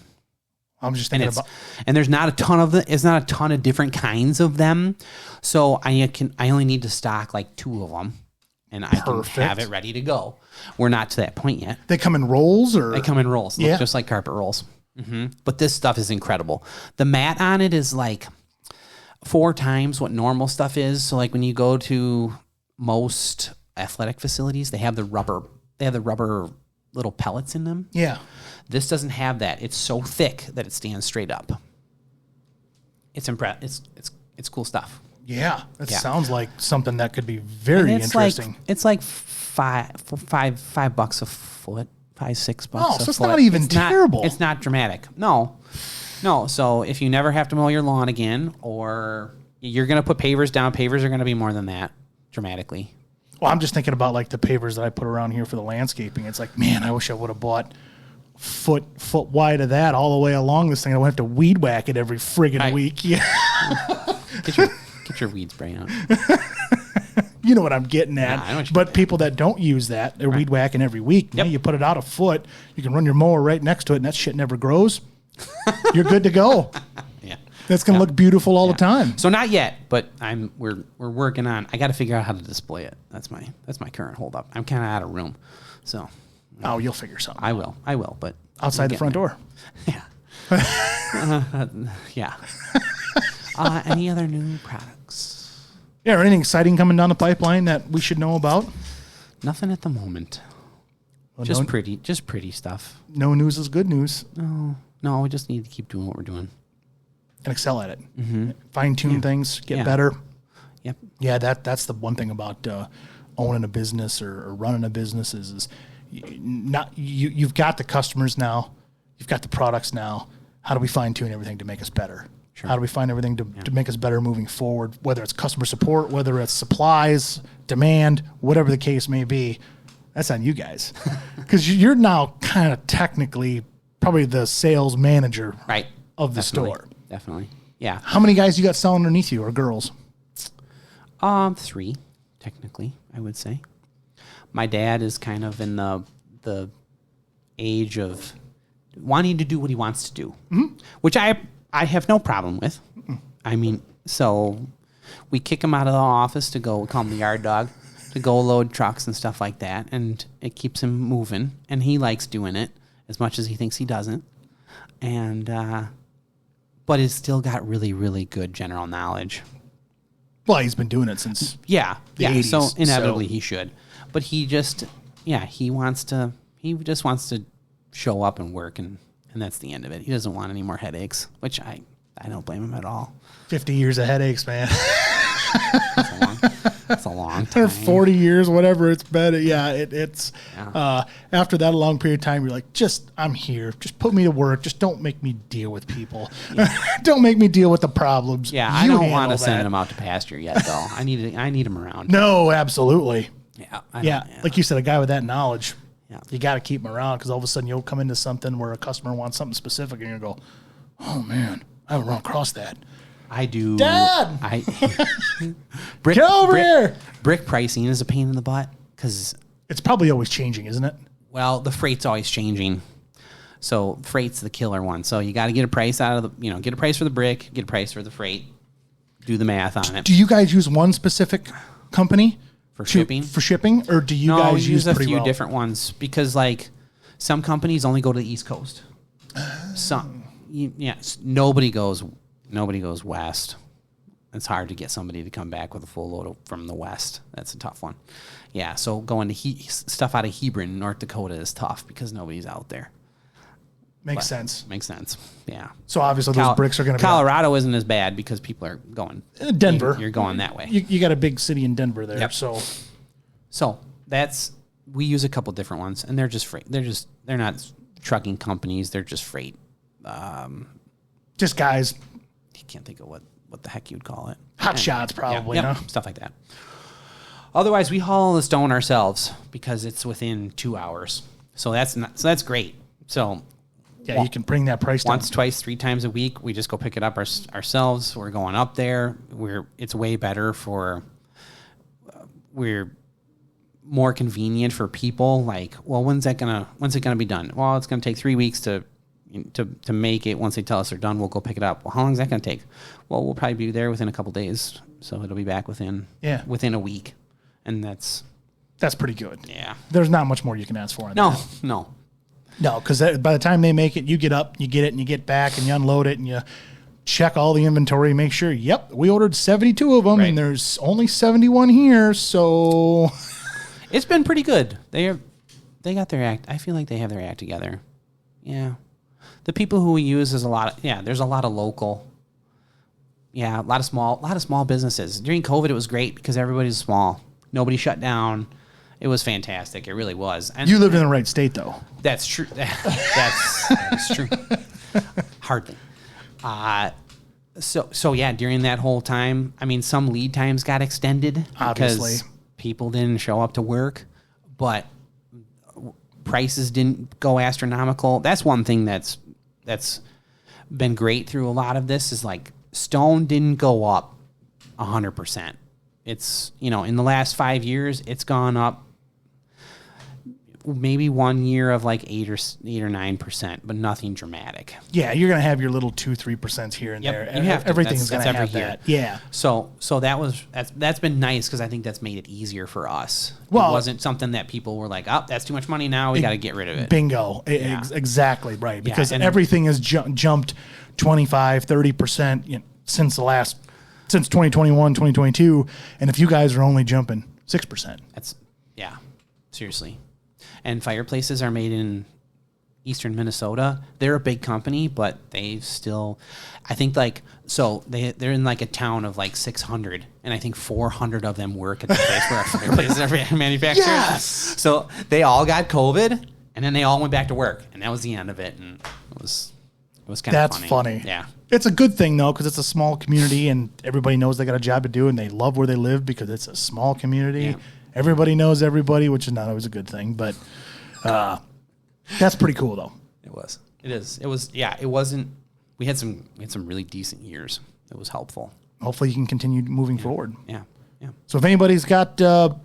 I'm just thinking and there's not a ton of it's not a ton of different kinds of them. So I only need to stock like 2 of them and I can have it ready to go. We're not to that point yet. They come in rolls or? They come in rolls. Yeah. Look just like carpet rolls. Mm-hmm. But this stuff is incredible. The mat on it is like 4 times what normal stuff is. So like when you go to most athletic facilities, they have the rubber little pellets in them. Yeah. This doesn't have that. It's so thick that it stands straight up. It's it's cool stuff. Yeah, that sounds like something that could be very interesting. It's like $5 a foot, $5-6 a foot. Oh, so it's not even terrible. It's not dramatic. No, No, so if you never have to mow your lawn again, or you're going to put pavers down, pavers are going to be more than that dramatically. Well, I'm just thinking about like the pavers that I put around here for the landscaping. It's like, man, I wish I would have bought foot wide of that all the way along this thing. I don't have to weed whack it every friggin' week. Yeah. Get your weed spray out. You know what I'm getting at. I know what but people that don't use that, they're weed whacking every week. Yep. You put it out a foot, you can run your mower right next to it, and that shit never grows. You're good to go. Yeah. That's going to look beautiful all the time. So not yet, but we're working on. I got to figure out how to display it. That's my current holdup. I'm kind of out of room, so. Oh, you'll figure something. I will, but outside the front door. Yeah. Yeah. Any other new products? Yeah, or anything exciting coming down the pipeline that we should know about? Nothing at the moment. Well, Just pretty stuff. No news is good news. No, we just need to keep doing what we're doing. And excel at it. Mm-hmm. Fine-tune things, get better. Yep. Yeah, that's the one thing about owning a business or running a business is you've got the customers now, you've got the products now. How do we fine-tune everything to make us better? Sure. How do we find everything to make us better moving forward, whether it's customer support, whether it's supplies, demand, whatever the case may be. That's on you guys. Because you're now kind of technically probably the sales manager of the store. Definitely. Yeah. How many guys you got selling underneath you, or girls? 3, technically, I would say. My dad is kind of in the age of wanting to do what he wants to do, which I have no problem with. I mean, so we kick him out of the office to go, we call him the yard dog, to go load trucks and stuff like that, and it keeps him moving, and he likes doing it as much as he thinks he doesn't. And but he's still got really, really good general knowledge. Well, he's been doing it since the 80s. So inevitably he should. But he just, he just wants to show up and work, and that's the end of it. He doesn't want any more headaches, which I don't blame him at all. 50 years of headaches, man. That's a long time. Or 40 years, whatever it's been. Yeah, it's after that a long period of time, you're like, I'm here. Just put me to work. Just don't make me deal with people. Yeah. Don't make me deal with the problems. Yeah, I don't want to send him out to pasture yet, though. I need him around. No, absolutely. Yeah. Like you said, a guy with that knowledge, you got to keep him around, because all of a sudden you'll come into something where a customer wants something specific, and you go, oh, man, I haven't run across that. I do. Dad! Get over here! Brick pricing is a pain in the butt, because it's probably always changing, isn't it? Well, the freight's always changing. So freight's the killer one. So you got to get a price out of get a price for the brick, get a price for the freight, do the math on it. Do you guys use one specific company for shipping? For shipping, or do you guys use a few different ones, because like some companies only go to the East Coast. Nobody goes west. It's hard to get somebody to come back with a full load from the west. That's a tough one. Yeah, so going to stuff out of Hebron, North Dakota is tough because nobody's out there. Makes sense. Yeah. So obviously those bricks are going to be... Colorado isn't as bad because people are going... Denver. You're going that way. You got a big city in Denver there, yep. So that's... We use a couple different ones, and they're just freight. They're not trucking companies. They're just freight. Just guys. I can't think of what the heck you'd call it. Hot shots, probably. Stuff like that. Otherwise, we haul the stone ourselves because it's within 2 hours. So that's great. So yeah, you can bring that price down. Once, twice, 3 times a week, we just go pick it up ourselves. We're going up there. It's way better we're more convenient for people. Like, well, when's it gonna be done? Well, it's gonna take 3 weeks to make it. Once they tell us they're done, we'll go pick it up. Well, how long is that going to take? Well, we'll probably be there within a couple days, so it'll be back within a week, and that's pretty good. Yeah, there's not much more you can ask for. No, because by the time they make it, you get up, you get it, and you get back, and you unload it, and you check all the inventory, make sure. Yep, we ordered 72 of them, and there's only 71 here, so it's been pretty good. They got their act. I feel like they have their act together. Yeah. The people who we use is there's a lot of local. Yeah, a lot of small businesses. During COVID, it was great because everybody's small. Nobody shut down. It was fantastic. It really was. And you lived in the right state, though. That's true. That is true. Hardly. So yeah, during that whole time, I mean, some lead times got extended Obviously. because people didn't show up to work, but prices didn't go astronomical. That's one thing that's been great through a lot of this is like stone didn't go up 100%. It's, in the last 5 years, it's gone up maybe 1 year of like 8 or 9%, but nothing dramatic. Yeah, you're gonna have your little 2-3% here and there. You have to. Everything's That's gonna every have year. that. Yeah. So that's been nice because I think that's made it easier for us. Well, it wasn't something that people were like, oh, that's too much money now. We got to get rid of it. Bingo. Exactly right. Because and everything has jumped 25-30% since 2021, 2022, and if you guys are only jumping 6%. Seriously. And fireplaces are made in eastern Minnesota. They're a big company, but they still, I think they're in like a town of like 600, and I think 400 of them work at the place where our fireplaces are manufactured. Yes! So they all got COVID, and then they all went back to work, and that was the end of it, and it was kind of funny. That's funny. Yeah. It's a good thing, though, because it's a small community, and everybody knows they got a job to do, and they love where they live because it's a small community. Yeah. Everybody knows everybody, which is not always a good thing, but that's pretty cool, though. It was. It is. It was. Yeah. It wasn't. We had some really decent years. It was helpful. Hopefully, you can continue moving forward. Yeah. Yeah. So if anybody's got Bricks,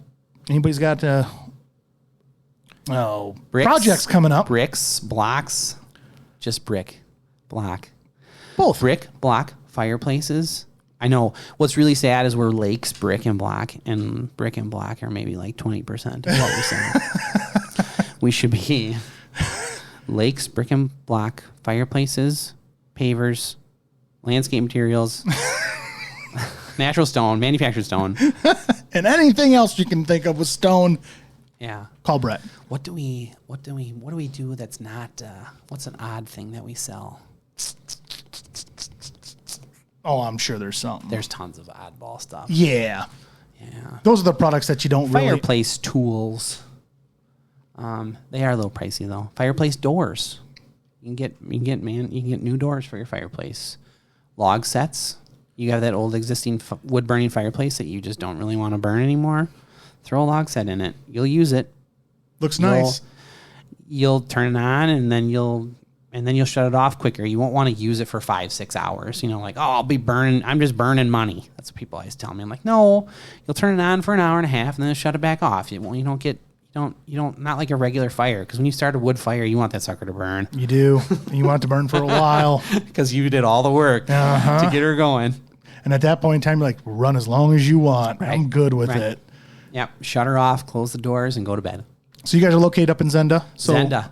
projects coming up, bricks, blocks, just brick, block, both brick, block, fireplaces. I know what's really sad is we're Lakes, brick and block are maybe like 20% of what we sell. We should be Lakes, brick and block, fireplaces, pavers, landscape materials, natural stone, manufactured stone, and anything else you can think of with stone. Yeah. Call Brett. What do we do that's not what's an odd thing that we sell? Oh, I'm sure there's something. There's tons of oddball stuff. Yeah. Yeah. Those are the products that you don't really... Fireplace tools. They are a little pricey though. Fireplace doors. You can get new doors for your fireplace. Log sets. You have that old existing wood burning fireplace that you just don't really want to burn anymore. Throw a log set in it. You'll use it. Looks nice. You'll turn it on and then you'll shut it off quicker. You won't want to use it for 5-6 hours. I'll be burning. I'm just burning money. That's what people always tell me. I'm like, no, you'll turn it on for an hour and a half and then shut it back off. You don't not like a regular fire. Because when you start a wood fire, you want that sucker to burn. You do. You want it to burn for a while. Because you did all the work to get her going. And at that point in time, you're like, run as long as you want. Right. I'm good with it. Yep. Shut her off, close the doors, and go to bed. So you guys are located up in Zenda? Zenda.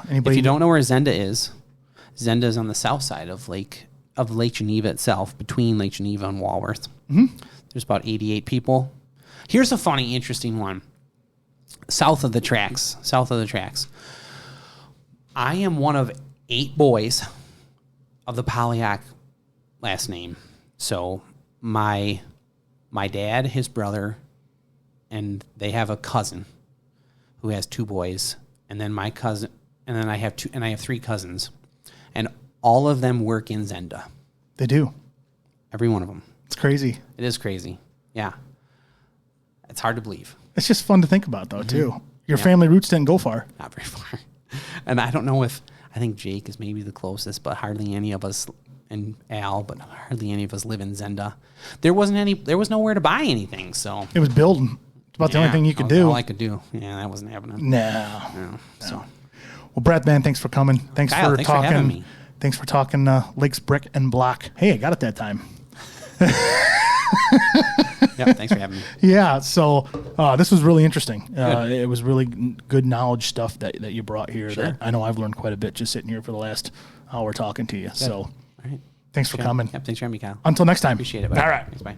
Anybody? If you don't know where Zenda is on the south side of Lake Geneva itself, between Lake Geneva and Walworth. Mm-hmm. There's about 88 people. Here's a funny, interesting one. South of the tracks. I am one of 8 boys of the Polyock last name. So my dad, his brother, and they have a cousin who has 2 boys, and then my cousin, and then I have 3 cousins, and all of them work in Zenda. They do. Every one of them. It's crazy. It is crazy. Yeah. It's hard to believe. It's just fun to think about, though, too. Your family roots didn't go far. Not very far. And I don't know I think Jake is maybe the closest, but hardly any of us, and Al, but hardly any of us live in Zenda. There was nowhere to buy anything, so. It was building. It's about the only thing you could do. All I could do. Yeah, that wasn't happening. No. So. Well, Brett, man, thanks for coming. Thanks for talking. For having me. Thanks for talking Lakes, brick, and block. Hey, I got it that time. Yep, thanks for having me. Yeah, so this was really interesting. It was really good knowledge stuff that you brought here. Sure. That I know I've learned quite a bit just sitting here for the last hour talking to you. Good. So all right. Thanks for coming. Yep, thanks for having me, Kyle. Until next time. Appreciate it. Bye. All right. Thanks, bye.